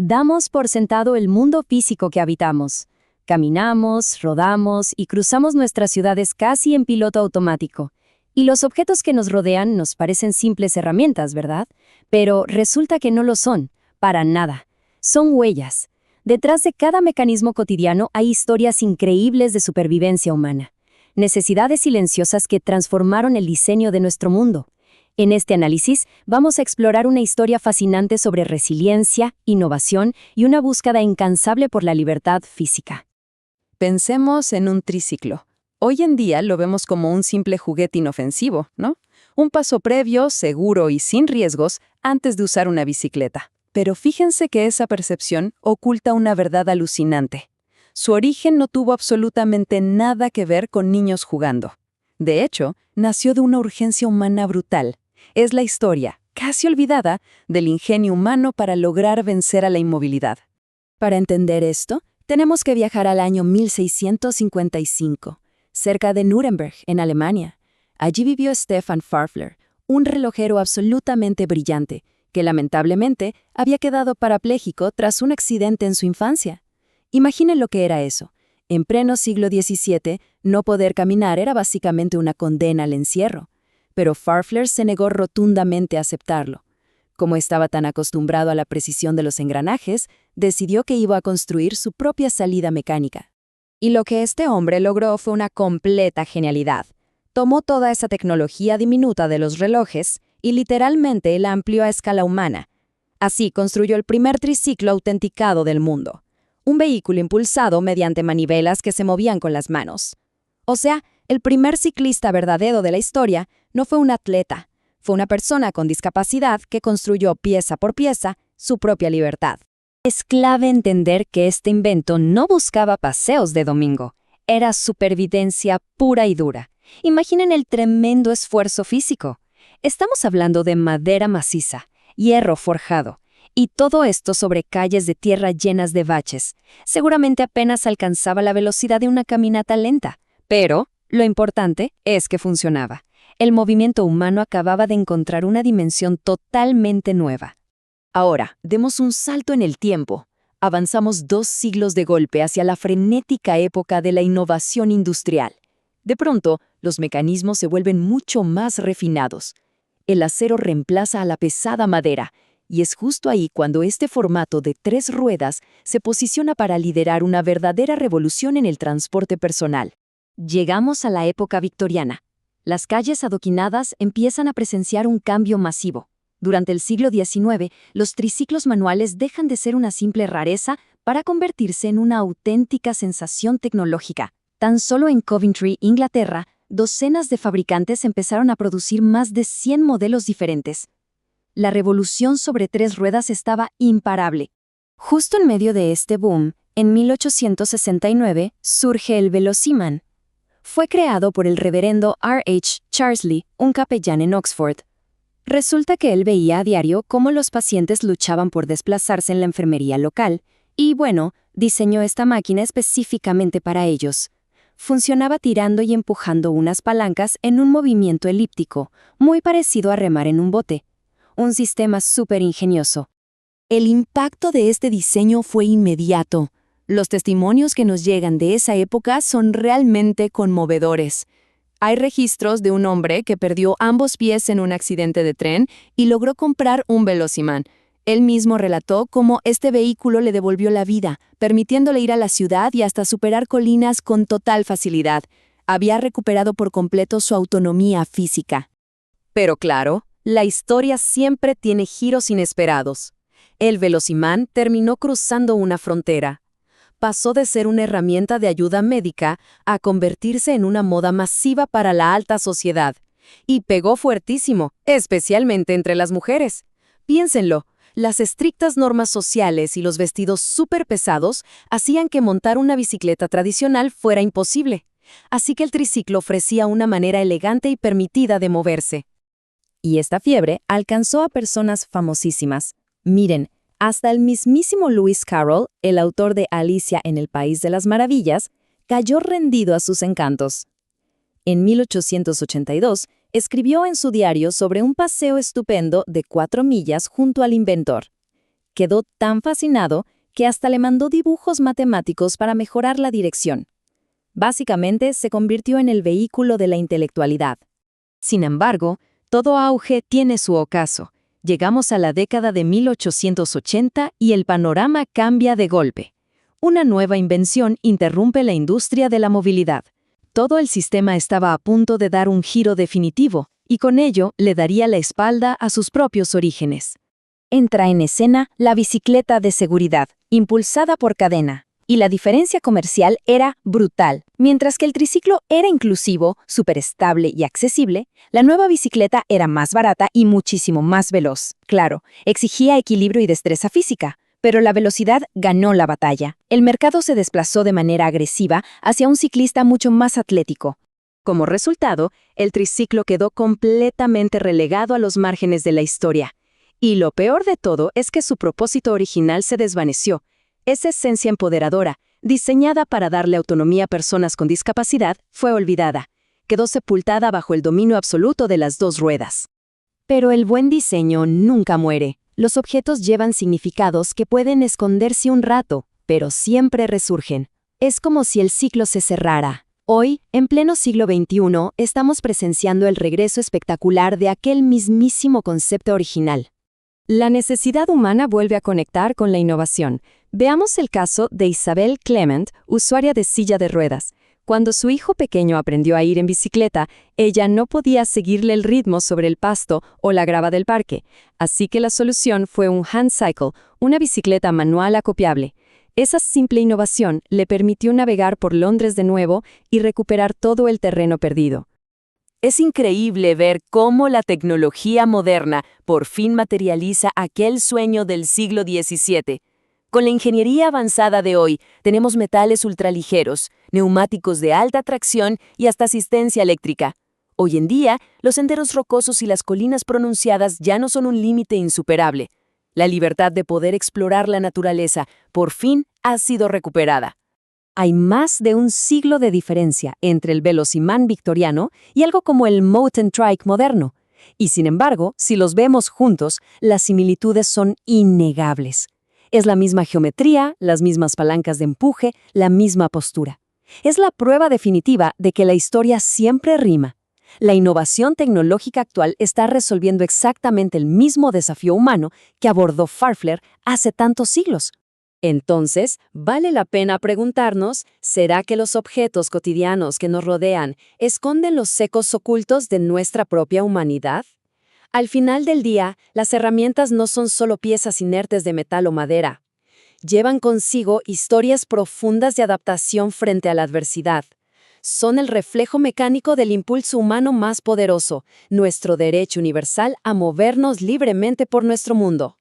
Damos por sentado el mundo físico que habitamos. Caminamos, rodamos y cruzamos nuestras ciudades casi en piloto automático. Y los objetos que nos rodean nos parecen simples herramientas, ¿verdad? Pero resulta que no lo son, para nada. Son huellas. Detrás de cada mecanismo cotidiano hay historias increíbles de supervivencia humana. Necesidades silenciosas que transformaron el diseño de nuestro mundo. En este análisis vamos a explorar una historia fascinante sobre resiliencia, innovación y una búsqueda incansable por la libertad física. Pensemos en un triciclo. Hoy en día lo vemos como un simple juguete inofensivo, ¿no? Un paso previo, seguro y sin riesgos antes de usar una bicicleta. Pero fíjense que esa percepción oculta una verdad alucinante. Su origen no tuvo absolutamente nada que ver con niños jugando. De hecho, nació de una urgencia humana brutal. Es la historia, casi olvidada, del ingenio humano para lograr vencer a la inmovilidad. Para entender esto, tenemos que viajar al año 1655, cerca de Nuremberg, en Alemania. Allí vivió Stefan Pfäffler, un relojero absolutamente brillante, que lamentablemente había quedado parapléjico tras un accidente en su infancia. Imaginen lo que era eso. En pleno siglo XVII, no poder caminar era básicamente una condena al encierro. Pero Pfäffler se negó rotundamente a aceptarlo. Como estaba tan acostumbrado a la precisión de los engranajes, decidió que iba a construir su propia salida mecánica. Y lo que este hombre logró fue una completa genialidad. Tomó toda esa tecnología diminuta de los relojes y literalmente la amplió a escala humana. Así construyó el primer triciclo autenticado del mundo. Un vehículo impulsado mediante manivelas que se movían con las manos. O sea, el primer ciclista verdadero de la historia no fue un atleta, fue una persona con discapacidad que construyó pieza por pieza su propia libertad. Es clave entender que este invento no buscaba paseos de domingo, era supervivencia pura y dura. Imaginen el tremendo esfuerzo físico. Estamos hablando de madera maciza, hierro forjado, y todo esto sobre calles de tierra llenas de baches. Seguramente apenas alcanzaba la velocidad de una caminata lenta, pero lo importante es que funcionaba. El movimiento humano acababa de encontrar una dimensión totalmente nueva. Ahora, demos un salto en el tiempo. Avanzamos 2 siglos de golpe hacia la frenética época de la innovación industrial. De pronto, los mecanismos se vuelven mucho más refinados. El acero reemplaza a la pesada madera, y es justo ahí cuando este formato de 3 ruedas se posiciona para liderar una verdadera revolución en el transporte personal. Llegamos a la época victoriana. Las calles adoquinadas empiezan a presenciar un cambio masivo. Durante el siglo XIX, los triciclos manuales dejan de ser una simple rareza para convertirse en una auténtica sensación tecnológica. Tan solo en Coventry, Inglaterra, docenas de fabricantes empezaron a producir más de 100 modelos diferentes. La revolución sobre 3 ruedas estaba imparable. Justo en medio de este boom, en 1869, surge el Velociman. Fue creado por el reverendo R.H. Charsley, un capellán en Oxford. Resulta que él veía a diario cómo los pacientes luchaban por desplazarse en la enfermería local, y bueno, diseñó esta máquina específicamente para ellos. Funcionaba tirando y empujando unas palancas en un movimiento elíptico, muy parecido a remar en un bote. Un sistema súper ingenioso. El impacto de este diseño fue inmediato. Los testimonios que nos llegan de esa época son realmente conmovedores. Hay registros de un hombre que perdió ambos pies en un accidente de tren y logró comprar un Velociman. Él mismo relató cómo este vehículo le devolvió la vida, permitiéndole ir a la ciudad y hasta superar colinas con total facilidad. Había recuperado por completo su autonomía física. Pero claro, la historia siempre tiene giros inesperados. El Velociman terminó cruzando una frontera. Pasó de ser una herramienta de ayuda médica a convertirse en una moda masiva para la alta sociedad. Y pegó fuertísimo, especialmente entre las mujeres. Piénsenlo, las estrictas normas sociales y los vestidos súper pesados hacían que montar una bicicleta tradicional fuera imposible. Así que el triciclo ofrecía una manera elegante y permitida de moverse. Y esta fiebre alcanzó a personas famosísimas. Miren, hasta el mismísimo Lewis Carroll, el autor de Alicia en el País de las Maravillas, cayó rendido a sus encantos. En 1882, escribió en su diario sobre un paseo estupendo de 4 millas junto al inventor. Quedó tan fascinado que hasta le mandó dibujos matemáticos para mejorar la dirección. Básicamente, se convirtió en el vehículo de la intelectualidad. Sin embargo, todo auge tiene su ocaso. Llegamos a la década de 1880 y el panorama cambia de golpe. Una nueva invención interrumpe la industria de la movilidad. Todo el sistema estaba a punto de dar un giro definitivo, y con ello le daría la espalda a sus propios orígenes. Entra en escena la bicicleta de seguridad, impulsada por cadena. Y la diferencia comercial era brutal. Mientras que el triciclo era inclusivo, superestable y accesible, la nueva bicicleta era más barata y muchísimo más veloz. Claro, exigía equilibrio y destreza física, pero la velocidad ganó la batalla. El mercado se desplazó de manera agresiva hacia un ciclista mucho más atlético. Como resultado, el triciclo quedó completamente relegado a los márgenes de la historia. Y lo peor de todo es que su propósito original se desvaneció. Esa esencia empoderadora, diseñada para darle autonomía a personas con discapacidad, fue olvidada. Quedó sepultada bajo el dominio absoluto de las dos ruedas. Pero el buen diseño nunca muere. Los objetos llevan significados que pueden esconderse un rato, pero siempre resurgen. Es como si el ciclo se cerrara. Hoy, en pleno siglo XXI, estamos presenciando el regreso espectacular de aquel mismísimo concepto original. La necesidad humana vuelve a conectar con la innovación. Veamos el caso de Isabel Clement, usuaria de silla de ruedas. Cuando su hijo pequeño aprendió a ir en bicicleta, ella no podía seguirle el ritmo sobre el pasto o la grava del parque, así que la solución fue un hand cycle, una bicicleta manual acopiable. Esa simple innovación le permitió navegar por Londres de nuevo y recuperar todo el terreno perdido. Es increíble ver cómo la tecnología moderna por fin materializa aquel sueño del siglo XVII. Con la ingeniería avanzada de hoy, tenemos metales ultraligeros, neumáticos de alta tracción y hasta asistencia eléctrica. Hoy en día, los senderos rocosos y las colinas pronunciadas ya no son un límite insuperable. La libertad de poder explorar la naturaleza, por fin, ha sido recuperada. Hay más de un siglo de diferencia entre el velosimán victoriano y algo como el mountain trike moderno. Y sin embargo, si los vemos juntos, las similitudes son innegables. Es la misma geometría, las mismas palancas de empuje, la misma postura. Es la prueba definitiva de que la historia siempre rima. La innovación tecnológica actual está resolviendo exactamente el mismo desafío humano que abordó Farfler hace tantos siglos. Entonces, vale la pena preguntarnos, ¿será que los objetos cotidianos que nos rodean esconden los ecos ocultos de nuestra propia humanidad? Al final del día, las herramientas no son solo piezas inertes de metal o madera. Llevan consigo historias profundas de adaptación frente a la adversidad. Son el reflejo mecánico del impulso humano más poderoso, nuestro derecho universal a movernos libremente por nuestro mundo.